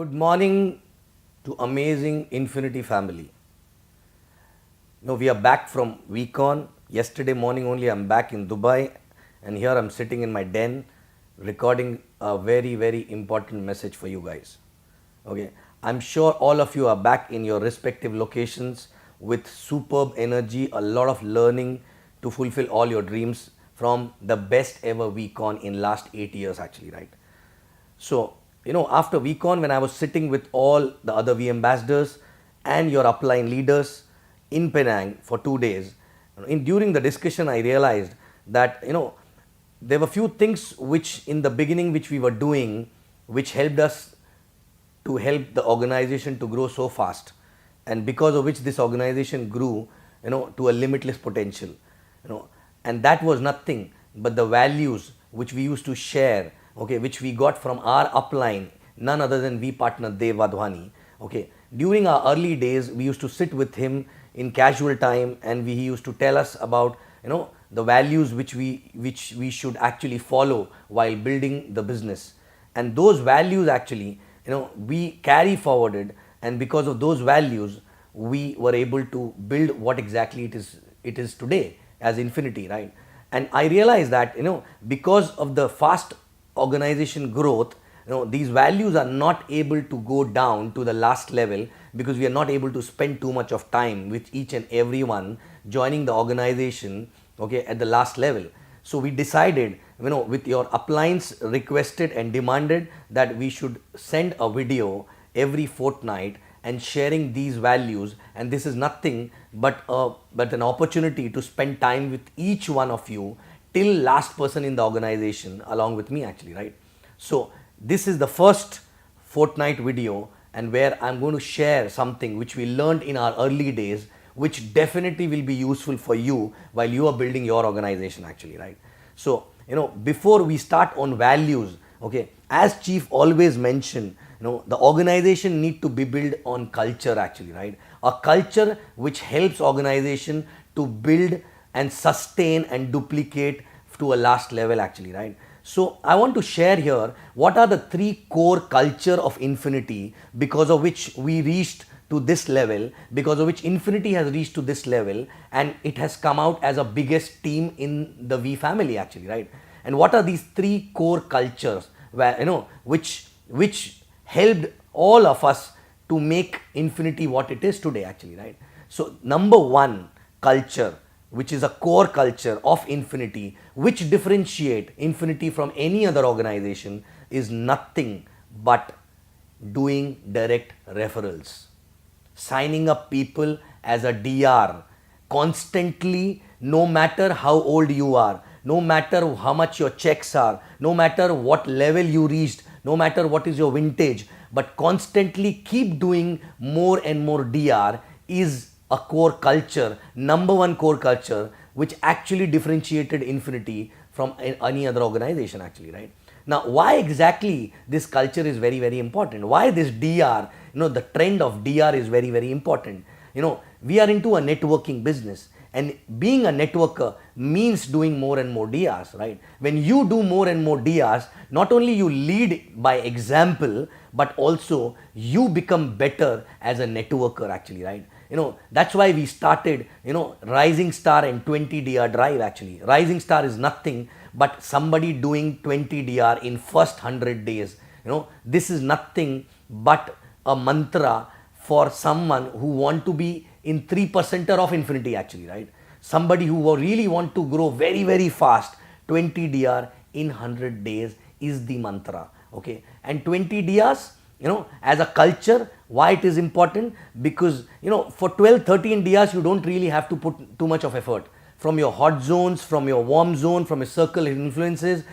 Good morning to amazing Infiniti family. Now we are back from week on. Yesterday morning only I'm back in Dubai, and here I'm sitting in my den recording a very important message for you guys. Okay, I'm sure all of you are back in your respective locations with superb energy, a lot of learning to fulfill all your dreams from the best ever week on in last 8 years actually, right? So, after VCon, when I was sitting with all the other V ambassadors and your upline leaders in Penang for 2 days, during the discussion, I realized that, there were few things which in the beginning which we were doing, which helped us to help the organization to grow so fast, and because of which this organization grew, to a limitless potential, and that was nothing but the values which we used to share, okay, which we got from our upline, none other than V partner Dev Wadhwani. Okay, during our early days, we used to sit with him in casual time, and he used to tell us about the values which we should actually follow while building the business, and those values actually we carry forwarded, and because of those values we were able to build what exactly it is today as Infiniti, right? And I realized that because of the fast organization growth, these values are not able to go down to the last level because we are not able to spend too much of time with each and everyone joining the organization, okay, at the last level. So we decided, with your uplines requested and demanded that we should send a video every fortnight and sharing these values, and this is nothing but an opportunity to spend time with each one of you till last person in the organization along with me actually, right? So this is the first fortnight video, and where I'm going to share something which we learned in our early days, which definitely will be useful for you while you are building your organization actually, right? So before we start on values, okay, as chief always mentioned, the organization need to be built on culture actually, right? A culture which helps organization to build and sustain and duplicate to a last level actually, right? So I want to share here what are the three core culture of Infiniti, because of which we reached to this level, because of which Infiniti has reached to this level, and it has come out as a biggest team in the V family actually, right? And what are these three core cultures where which helped all of us to make Infiniti what it is today actually, right? So number one culture, which is a core culture of Infiniti, which differentiate Infiniti from any other organization, is nothing but doing direct referrals, signing up people as a DR constantly, no matter how old you are, no matter how much your checks are, no matter what level you reached, no matter what is your vintage, but constantly keep doing more and more DR is a core culture, number one core culture, which actually differentiated Infiniti from any other organization actually, right? Now, why exactly this culture is very important? Why this DR, the trend of DR is very important. We are into a networking business, and being a networker means doing more and more DRs, right? When you do more and more DRs, not only you lead by example, but also you become better as a networker actually, right? That's why we started, Rising Star and 20 DR drive actually. Rising Star is nothing but somebody doing 20 DR in first 100 days. This is nothing but a mantra for someone who want to be in 3%er of Infiniti actually, right? Somebody who really want to grow very fast, 20 DR in 100 days is the mantra, okay? And 20 DRs, as a culture, why it is important? Because for 12-13 DRs you don't really have to put too much of effort. From your hot zones, from your warm zone, from your circle influences,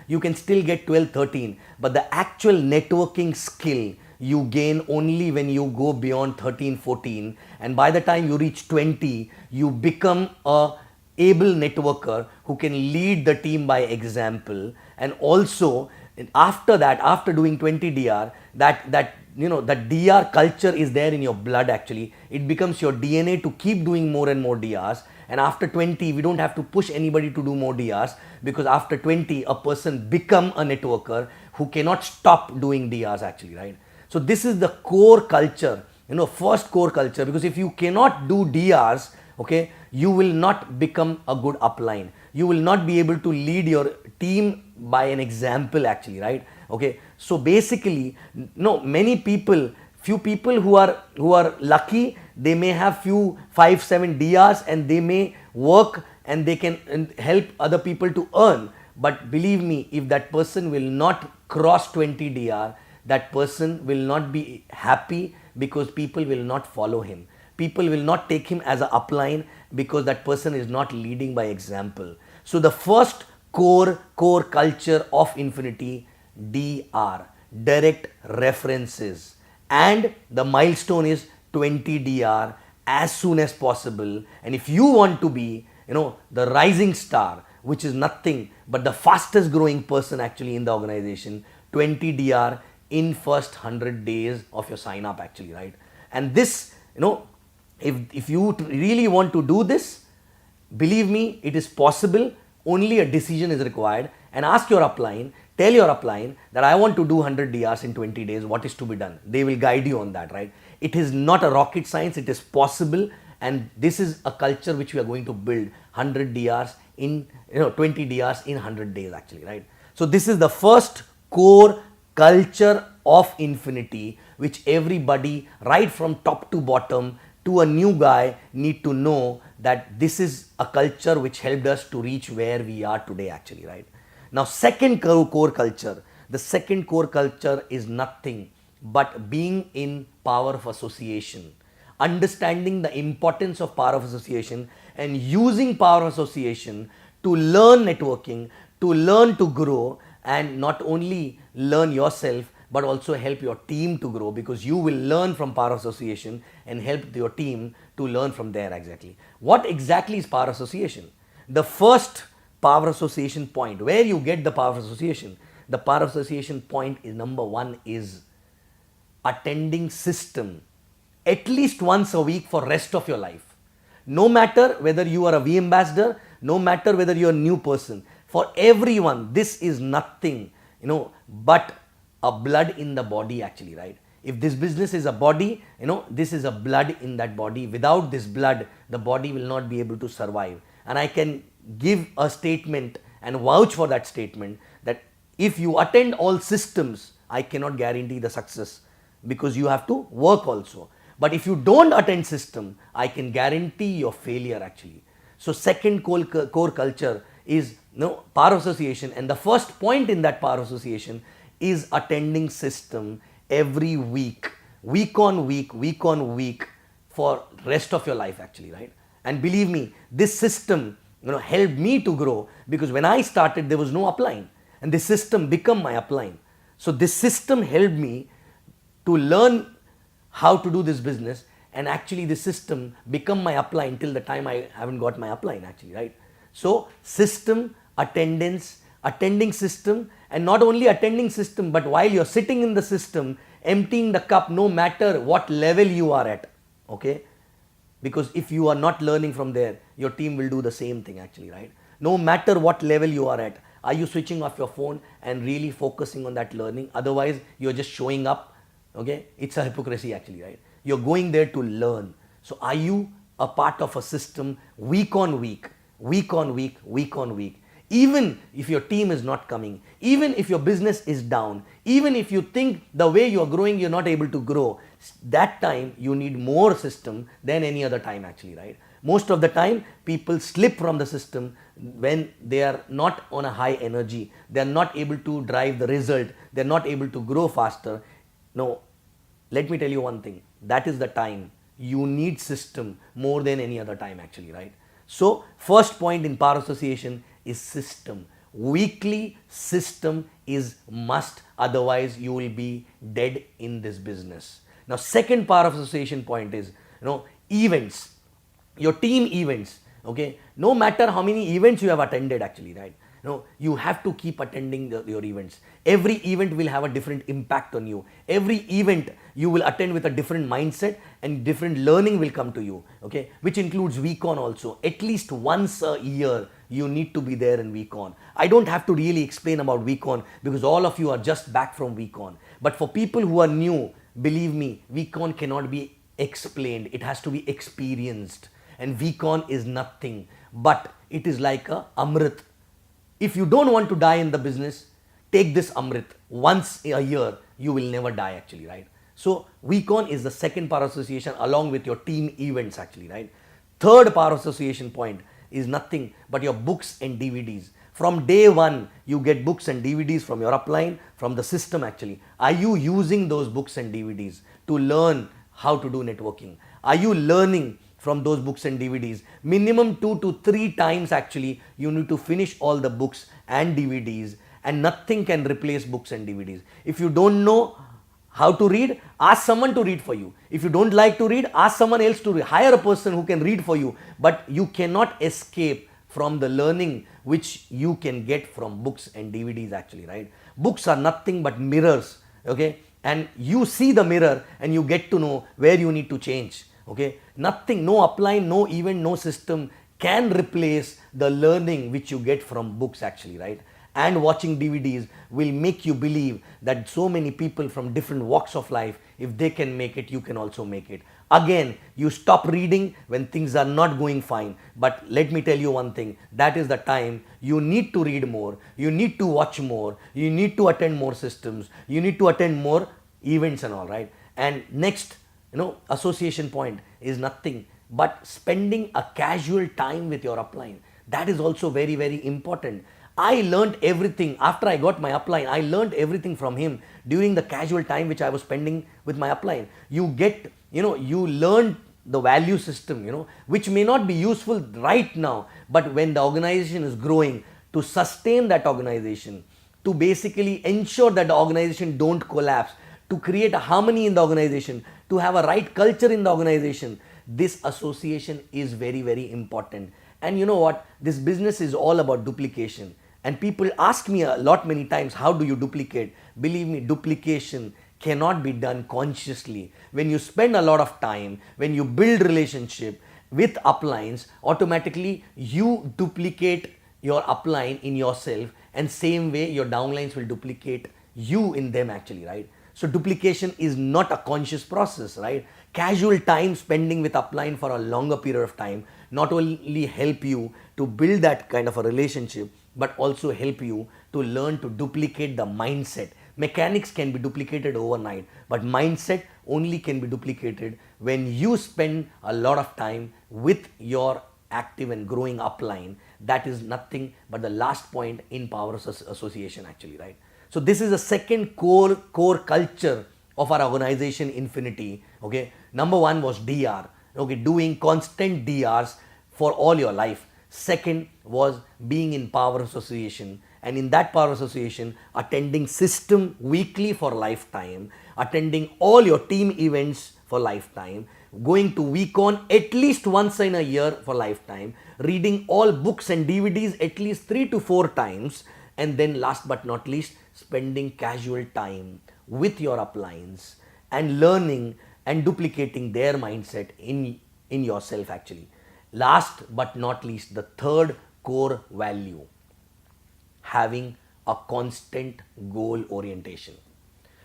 you can still get 12-13, but the actual networking skill you gain only when you go beyond 13-14, and by the time you reach 20 you become a able networker who can lead the team by example. And also after that, after doing 20 DR, that DR culture is there in your blood actually. It becomes your DNA to keep doing more and more DRs, and after 20 we don't have to push anybody to do more DRs, because after 20 a person become a networker who cannot stop doing DRs actually, right? So this is the core culture, first core culture, because if you cannot do DRs, okay, you will not become a good upline. You will not be able to lead your team by an example actually, right? Okay, so basically, many people, few people who are lucky, they may have few 5-7 DRs and they may work and they can help other people to earn. But believe me, if that person will not cross 20 DR, that person will not be happy, because people will not follow him. People will not take him as an upline, because that person is not leading by example. So the first core culture of Infiniti, DR, direct references, and the milestone is 20 DR as soon as possible. And if you want to be, the rising star, which is nothing but the fastest growing person actually in the organization, 20 DR in first 100 days of your sign up actually, right? And this, if you really want to do this, believe me, it is possible. Only a decision is required, and ask your upline, tell your upline that I want to do 100 DRs in 20 days, what is to be done? They will guide you on that, right? It is not a rocket science, it is possible, and this is a culture which we are going to build, 100 DRs in, 20 DRs in 100 days actually, right? So this is the first core culture of Infiniti, which everybody right from top to bottom to a new guy need to know, that this is a culture which helped us to reach where we are today actually, right? Now second core culture, the second core culture is nothing but being in power of association, understanding the importance of power of association and using power of association to learn networking, to learn to grow, and not only learn yourself but also help your team to grow, because you will learn from power association and help your team to learn from there exactly. What exactly is power association? The first power association point, where you get the power association, the power association point is number one is attending system at least once a week for rest of your life. No matter whether you are a V ambassador, no matter whether you are a new person, for everyone this is nothing, but a blood in the body actually, right? If this business is a body, this is a blood in that body. Without this blood, the body will not be able to survive. And I can give a statement and vouch for that statement, that if you attend all systems, I cannot guarantee the success, because you have to work also. But if you don't attend system, I can guarantee your failure actually. So second core culture is power association, and the first point in that power association is attending system every week, week on week for rest of your life actually, right? And believe me, this system helped me to grow, because when I started there was no upline, and this system become my upline. So this system helped me to learn how to do this business, and actually this system become my upline till the time I haven't got my upline actually, right? So system, attendance, attending system, and not only attending system, but while you're sitting in the system, emptying the cup, no matter what level you are at, okay? Because if you are not learning from there, your team will do the same thing actually, right? No matter what level you are at, are you switching off your phone and really focusing on that learning? Otherwise, you're just showing up, okay? It's a hypocrisy actually, right? You're going there to learn. So are you a part of a system week on week, week on week, week on week? Even if your team is not coming, even if your business is down, even if you think the way you are growing, you're not able to grow, that time you need more system than any other time actually, right? Most of the time people slip from the system when they are not on a high energy, they are not able to drive the result, they are not able to grow faster. No, let me tell you one thing, that is the time you need system more than any other time actually, right? So first point in power association is system. Weekly system is must, otherwise you will be dead in this business. Now second power of association point is events, your team events, okay? No matter how many events you have attended actually, right? You have to keep attending your events. Every event will have a different impact on you. Every event you will attend with a different mindset, and different learning will come to you, okay? Which includes weekon also. At least once a year you need to be there in weekon. I don't have to really explain about weekon, because all of you are just back from weekon. But for people who are new, Believe me, VCon cannot be explained. It has to be experienced. And VCon is nothing but it is like a Amrit. If you don't want to die in the business, take this Amrit. Once a year, you will never die actually, right? So VCon is the second power association along with your team events actually, right? Third power association point is nothing but your books and DVDs. From day one, you get books and DVDs from your upline, from the system actually. Are you using those books and DVDs to learn how to do networking? Are you learning from those books and DVDs? Minimum 2 to 3 times actually, you need to finish all the books and DVDs, and nothing can replace books and DVDs. If you don't know how to read, ask someone to read for you. If you don't like to read, ask someone else to read. Hire a person who can read for you, but you cannot escape from the learning which you can get from books and DVDs actually, right? Books are nothing but mirrors, okay? And you see the mirror and you get to know where you need to change, okay? Nothing, no upline, no event, no system can replace the learning which you get from books actually, right? And watching DVDs will make you believe that so many people from different walks of life, if they can make it, you can also make it. Again, you stop reading when things are not going fine. But let me tell you one thing, that is the time you need to read more, you need to watch more, you need to attend more systems, you need to attend more events and all, right? And next, association point is nothing but spending a casual time with your upline. That is also very, very important. I learned everything after I got my upline. I learned everything from him during the casual time which I was spending with my upline. You get, you learn the value system, which may not be useful right now, but when the organization is growing, to sustain that organization, to basically ensure that the organization don't collapse, to create a harmony in the organization, to have a right culture in the organization, this association is very, very important. And you know what? This business is all about duplication. And people ask me a lot many times, how do you duplicate? Believe me, duplication cannot be done consciously. When you spend a lot of time, when you build relationship with uplines, automatically you duplicate your upline in yourself, and same way your downlines will duplicate you in them actually, right? So duplication is not a conscious process, right? Casual time spending with upline for a longer period of time not only help you to build that kind of a relationship, but also help you to learn to duplicate the mindset. Mechanics can be duplicated overnight, but mindset only can be duplicated when you spend a lot of time with your active and growing upline. That is nothing but the last point in power association actually, right? So this is the second core culture of our organization Infiniti, okay? Number one was DR, okay, doing constant DRs for all your life. Second was being in power association, and in that power association, attending system weekly for lifetime, attending all your team events for lifetime, going to VCon at least once in a year for lifetime, reading all books and DVDs at least 3 to 4 times, and then last but not least, spending casual time with your uplines and learning and duplicating their mindset in yourself actually. Last but not least, the third core value, having a constant goal orientation.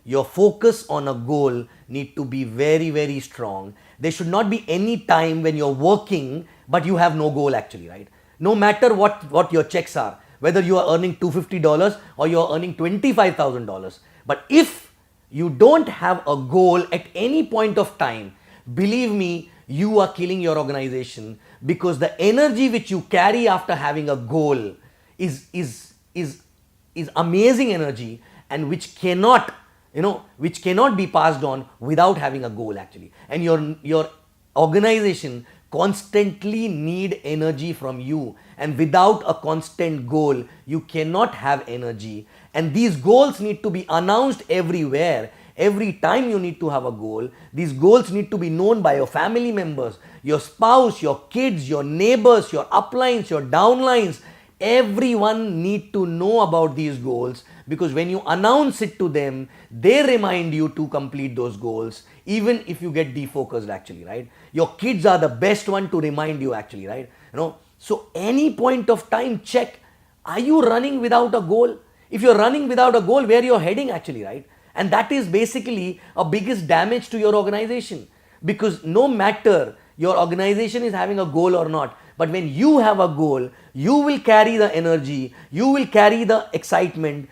Your focus on a goal need to be very, very strong. There should not be any time when you're working but you have no goal actually, right? No matter what your checks are, whether you are earning $250 or you are earning $25,000. But if you don't have a goal at any point of time, believe me, you are killing your organization, because the energy which you carry after having a goal is amazing energy, and which cannot be passed on without having a goal actually. And your organization constantly need energy from you, and without a constant goal you cannot have energy. And these goals need to be announced everywhere. Every time you need to have a goal. These goals need to be known by your family members, your spouse, your kids, your neighbors, your uplines, your downlines. Everyone need to know about these goals, because when you announce it to them, they remind you to complete those goals, even if you get defocused actually, right? Your kids are the best one to remind you actually, right? So any point of time, check, are you running without a goal? If you're running without a goal, where you're heading actually, right? And that is basically a biggest damage to your organization, because no matter your organization is having a goal or not, but when you have a goal, you will carry the energy, you will carry the excitement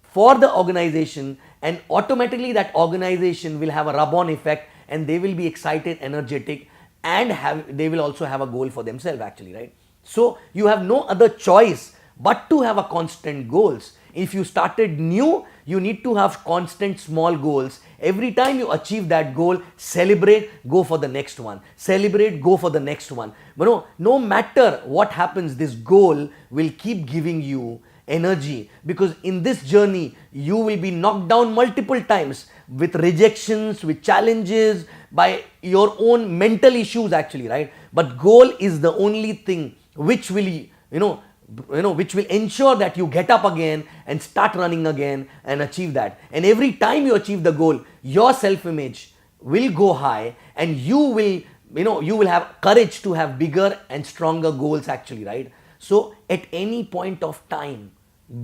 for the organization, and automatically that organization will have a rub-on effect, and they will be excited, energetic, and they will also have a goal for themselves actually, right? So you have no other choice but to have a constant goals. If you started new, you need to have constant small goals. Every time you achieve that goal, celebrate, go for the next one. Celebrate, go for the next one. But no matter what happens, this goal will keep giving you energy, because in this journey you will be knocked down multiple times with rejections, with challenges, by your own mental issues actually, right? But goal is the only thing which will which will ensure that you get up again and start running again and achieve that. And every time you achieve the goal, your self image will go high, and you will have courage to have bigger and stronger goals actually, right? So at any point of time,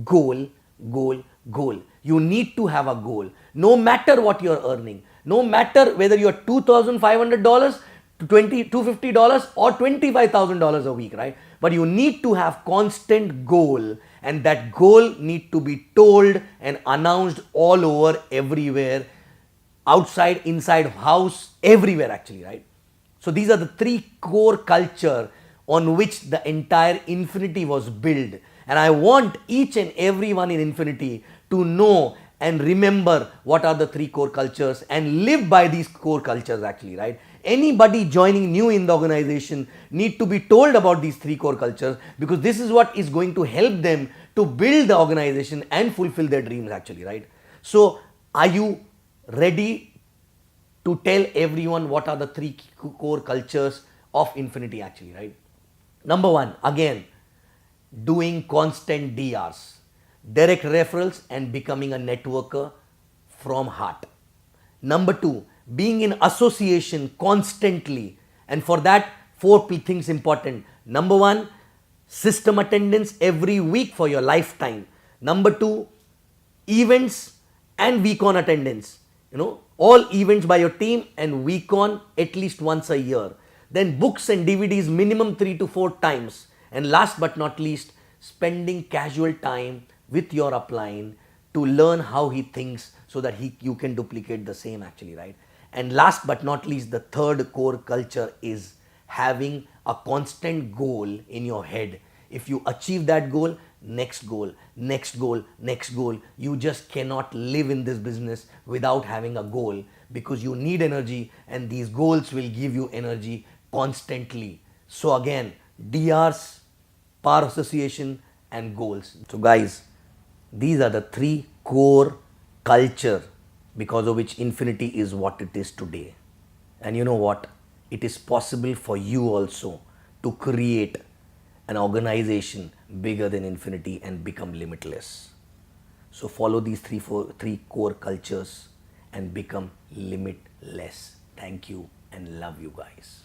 goal, goal, goal. You need to have a goal. No matter what you're earning, no matter whether you're $2,500 to $250 or $25,000 a week, right? But you need to have constant goal, and that goal need to be told and announced all over, everywhere, outside, inside house, everywhere actually, right? So these are the three core culture on which the entire Infiniti was built. And I want each and everyone in Infiniti to know and remember what are the three core cultures and live by these core cultures actually, right? Anybody joining new in the organization need to be told about these three core cultures, because this is what is going to help them to build the organization and fulfill their dreams actually, right? So are you ready to tell everyone what are the three core cultures of Infiniti actually, right? Number one, again, doing constant DRs, direct referrals, and becoming a networker from heart. Number two, being in association constantly, and for that, four things important. Number one, system attendance every week for your lifetime. Number two, events and week on attendance. All events by your team, and week on at least once a year. Then books and DVDs minimum 3 to 4 times. And last but not least, spending casual time with your upline to learn how he thinks, so that you can duplicate the same actually, right? And last but not least, the third core culture is having a constant goal in your head. If you achieve that goal, next goal, next goal, next goal. You just cannot live in this business without having a goal, because you need energy, and these goals will give you energy constantly. So again, DRs, power association, and goals. So guys, these are the three core culture because of which Infiniti is what it is today. And you know what? It is possible for you also to create an organization bigger than Infiniti and become limitless. So follow these three core cultures and become limitless. Thank you and love you guys.